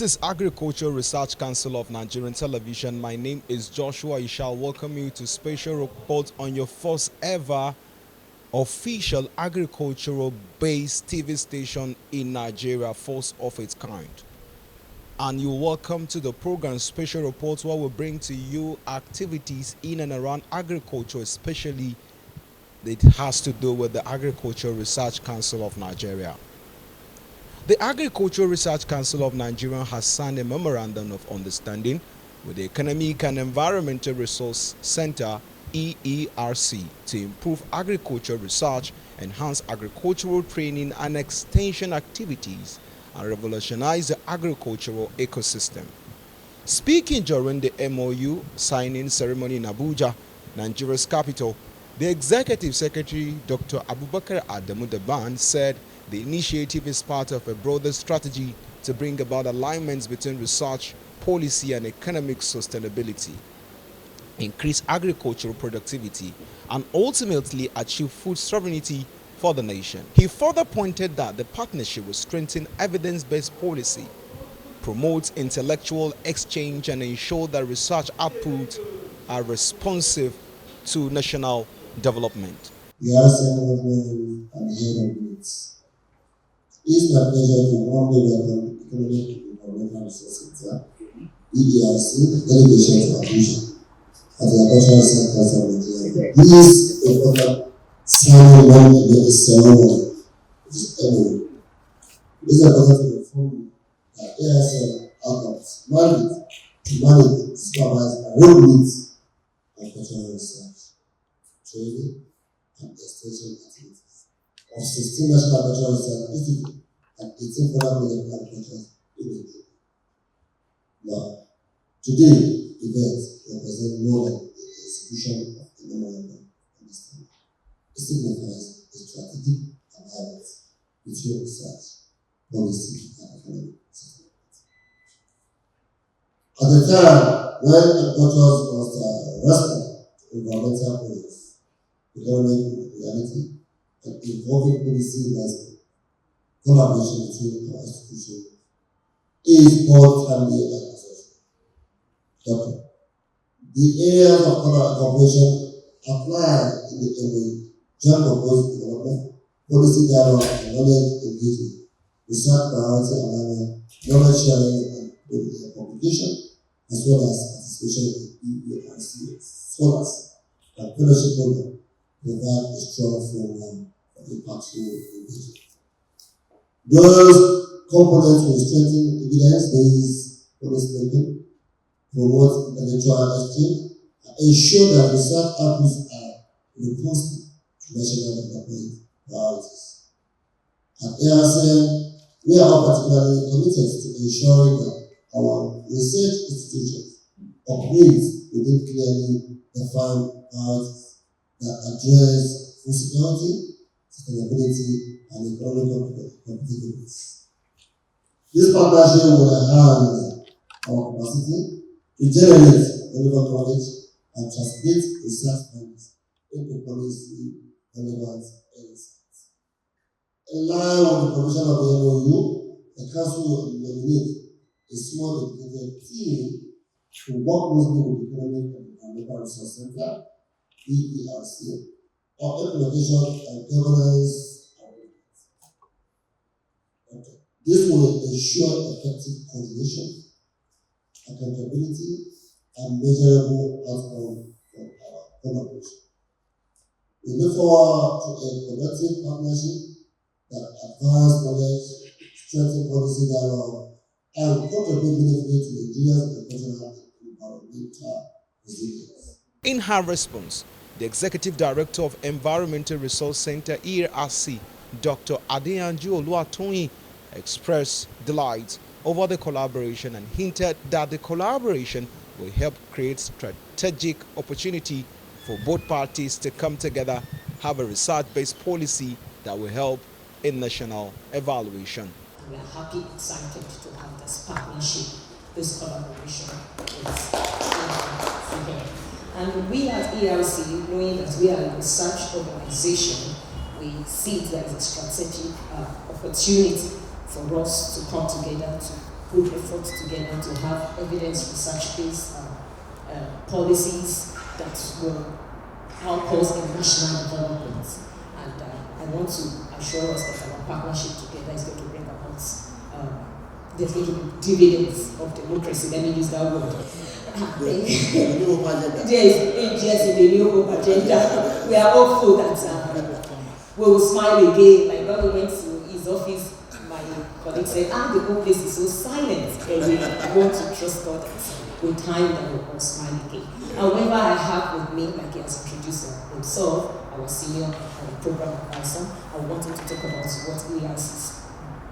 This is Agricultural Research Council of Nigerian Television. My name is Joshua. I shall welcome you to special report on your first ever official agricultural-based TV station in Nigeria, first of its kind. And you're welcome to the program Special Reports, where we bring to you activities in and around agriculture, especially it has to do with the Agricultural Research Council of Nigeria. The Agricultural Research Council of Nigeria has signed a memorandum of understanding with the Economic and Environmental Resource Center (EERC) to improve agricultural research, enhance agricultural training and extension activities, and revolutionize the agricultural ecosystem. Speaking during the MOU signing ceremony in Abuja, Nigeria's capital, the Executive Secretary Dr. Abubakar Adamu Daban said the initiative is part of a broader strategy to bring about alignments between research, policy, and economic sustainability, increase agricultural productivity, and ultimately achieve food sovereignty for the nation. He further pointed that the partnership will strengthen evidence-based policy, promote intellectual exchange, and ensure that research outputs are responsive to national development. The Arcn government and the head of units. It is my pleasure to warmly welcome the Economic and Environmental Resource Center, EERC, delegation to Abuja at the Agricultural Research of Nigeria. This important signing one of the ceremony, which is MOU. This is important to inform that ASN outcomes mandate to manage, supervise, and regulate agricultural research, training, and extension activities of 16 national agricultural research institutes and 18 federal project agriculture in Nigeria. Now, today, events represent more than the execution of the memorandum of understanding. It signifies a strategic alignment between research, policy, and economic sustainability. At the time when agriculture must respond to environmental problems, economic reality, and evolving policy landscape, collaboration between our institutions is both timely and essential. Doctor, the areas of cooperation apply in the MOU: joint proposed development, policy dialogue and knowledge engagement, research priority alignment, knowledge sharing and publication, as well as participation in EERC scholars and fellowship program provide a strong framework for impactful engagement. Those components will strengthen evidence-based policy making, promote intellectual exchange, and ensure that research outputs are responsive to national development priorities. At ASN, we are particularly committed to ensuring that our research institutions operate within clearly defined priorities that address food security, sustainability, and economic competitiveness. This partnership will enhance our capacity to generate relevant knowledge and translate research findings into policy relevant insights. In line with the provision of the MOU, the Council will nominate a small dedicated team to work closely with the Economic and Environmental Resource Center, EERC, on implementation and governance agreements. Okay. This will ensure effective coordination, accountability, and measurable outcome from our collaboration. We look forward to a productive partnership that advances knowledge, strengthens policy dialogue, and contribute meaningfully to Nigeria's agricultural and environmental resilience. In her response, the Executive Director of Environmental Resource Center (EERC), Dr. Adeyanju Oluwatoyin, expressed delight over the collaboration and hinted that the collaboration will help create strategic opportunity for both parties to come together, have a research-based policy that will help in national evaluation. We are happy, excited to have this partnership, this collaboration with here. And we at EERC, knowing that we are a research organization, we see it as a strategic opportunity for us to come together to put effort together to have evidence research-based policies that will help us in national development. And I want to assure us that our partnership together is going to bring about, there's going to be dividends of democracy. Let me use that word. Yes, in the new hope agenda. We are hopeful that we will smile again. Like when we went to his office, my colleague said, the whole place is so silent. And we want to trust God that with time that we will all smile again. However, I have with me, like he has introduced himself, our senior program advisor. I want him to talk about what ERC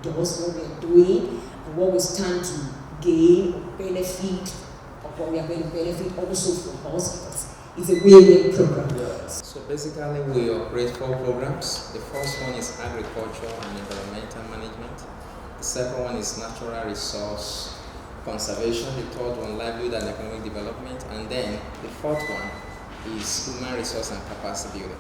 does, what we are doing, and what we stand to gain or benefit, or what we are going to benefit also from us, because it's a win-win program. Yeah. So basically, we operate 4 programs. The first one is agriculture and environmental management. The second one is natural resource conservation. The third one, livelihood and economic development. And then the fourth one is human resource and capacity building.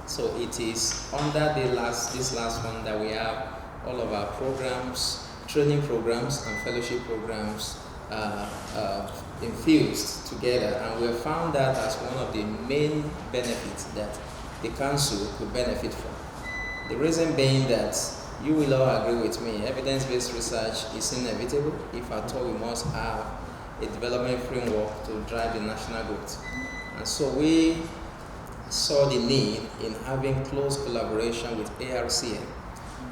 So it is under this last one that we have all of our programs, training programs and fellowship programs infused together, and we have found that as one of the main benefits that the council could benefit from. The reason being that you will all agree with me, evidence-based research is inevitable. If at all, we must have a development framework to drive the national growth. And so we saw the need in having close collaboration with Arcn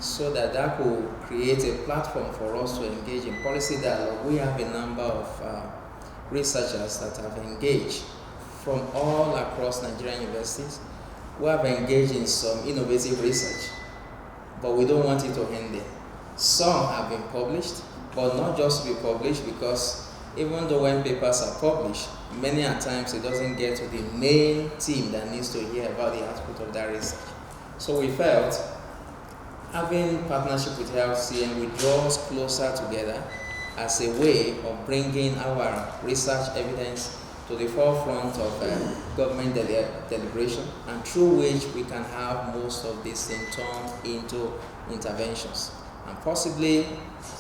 so that could create a platform for us to engage in policy dialogue. We have a number of researchers that have engaged from all across Nigerian universities who have engaged in some innovative research, but we don't want it to end there. Some have been published, but not just to be published, because even though when papers are published, many a times it doesn't get to the main team that needs to hear about the output of that research. So we felt having partnership with Arcn will draw us closer together as a way of bringing our research evidence to the forefront of government deliberation, and through which we can have most of these things turned into interventions. And possibly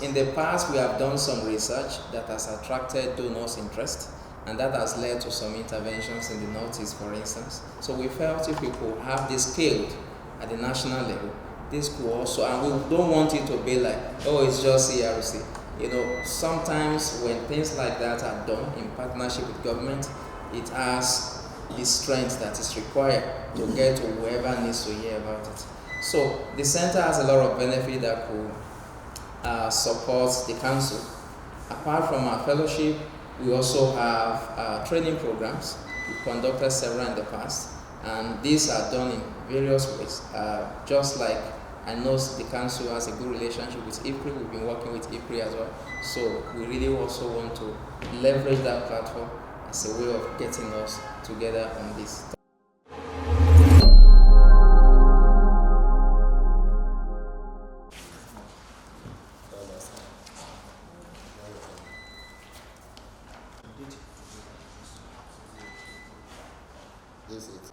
in the past we have done some research that has attracted donors' interest, and that has led to some interventions in the Northeast, for instance. So we felt if we could have this scaled at the national level, this could also, and we don't want it to be like, oh, it's just ERC. You know, sometimes when things like that are done in partnership with government, it has the strength that is required to get to whoever needs to hear about it. So the center has a lot of benefit that could support the council. Apart from our fellowship, we also have training programs. We conducted several in the past, and these are done in various ways. Just like I know the council has a good relationship with Eerc, we've been working with Eerc as well. So we really also want to leverage that platform as a way of getting us together on this. This is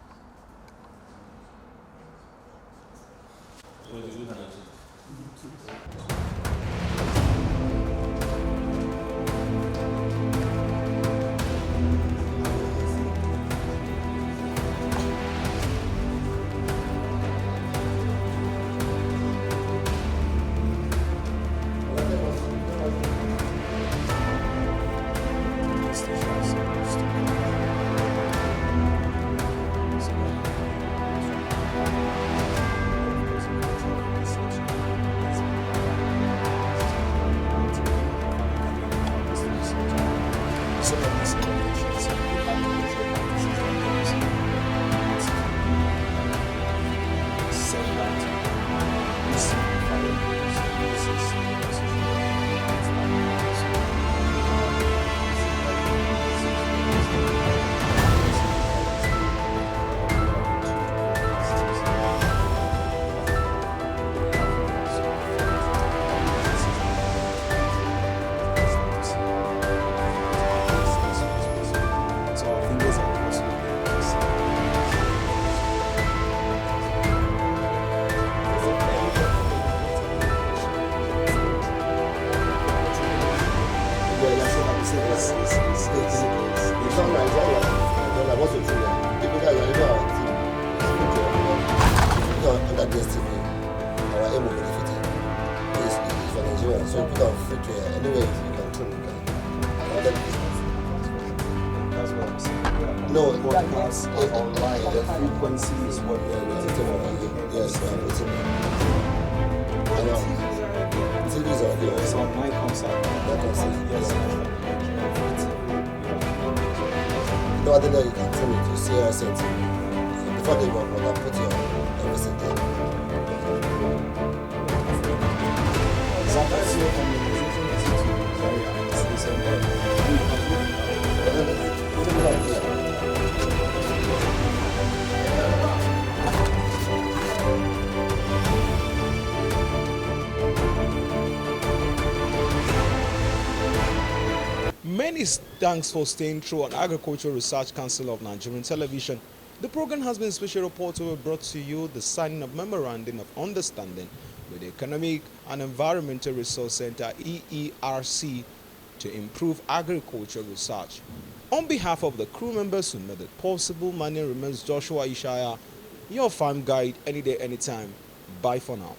Under DSTV, our aim will be defeated. It's for Nigeria, so put on free trade anyway. You can tune. That's what I'm saying. No, Podcasts are online. The frequency is what we are waiting for. Yes, I'm waiting. I know. TVs are here. It's on my concert. Yes. No other day you can tell me to see our set. Before they work, I'll put your everything there. Sometimes your communication is very Many thanks for staying through on Agricultural Research Council of Nigerian Television. The program has been a special report brought to you the signing of Memorandum of Understanding with the Economic and Environmental Resource Center EERC to improve agricultural research. On behalf of the crew members who made it possible, my name remains Joshua Ishaya, your farm guide any day, anytime. Bye for now.